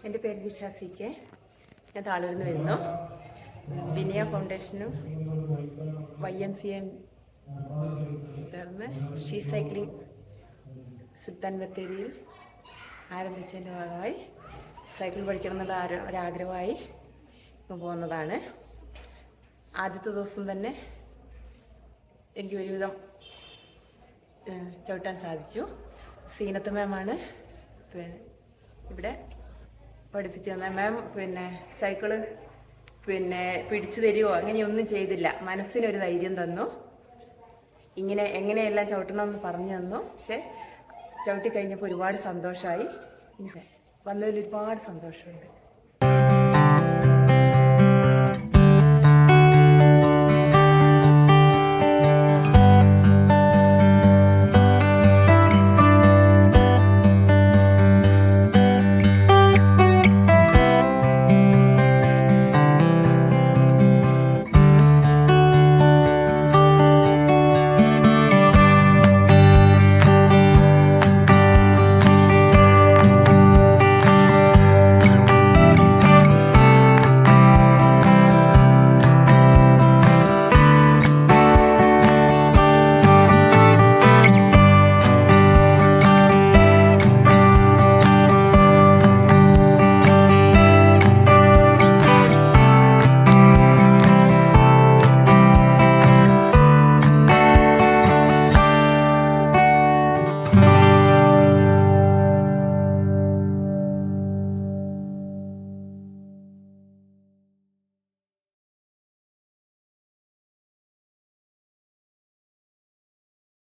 എൻ്റെ പേര് Jisha C K. ഞാൻ താളൂരിൽ നിന്ന് വരുന്നു. ബിനിയ ഫൗണ്ടേഷനും YMCA ചേർന്ന് ഷീ സൈക്ലിംഗ് സുൽത്താൻ ബത്തേരിയിൽ ആരംഭിച്ചതിൻ്റെ ഭാഗമായി സൈക്കിൾ പഠിക്കണം എന്നുള്ള ഒരാഗ്രഹമായി പോകുന്നതാണ്. ആദ്യത്തെ ദിവസം തന്നെ എനിക്ക് ഒരുവിധം ചവിട്ടാൻ സാധിച്ചു. സീനത്ത് മാമാണ് ഇവിടെ പഠിപ്പിച്ചു തന്നെ. മാം സൈക്കിള് പിടിച്ചു തരുമോ അങ്ങനെയൊന്നും ചെയ്തില്ല. മനസ്സിനൊരു ധൈര്യം തന്നു. എങ്ങനെയെല്ലാം ചവിട്ടണമെന്ന് പറഞ്ഞു തന്നു. പക്ഷെ ചവിട്ടി കഴിഞ്ഞപ്പോൾ ഒരുപാട് സന്തോഷമായി. വന്നതിൽ ഒരുപാട് സന്തോഷമുണ്ട്.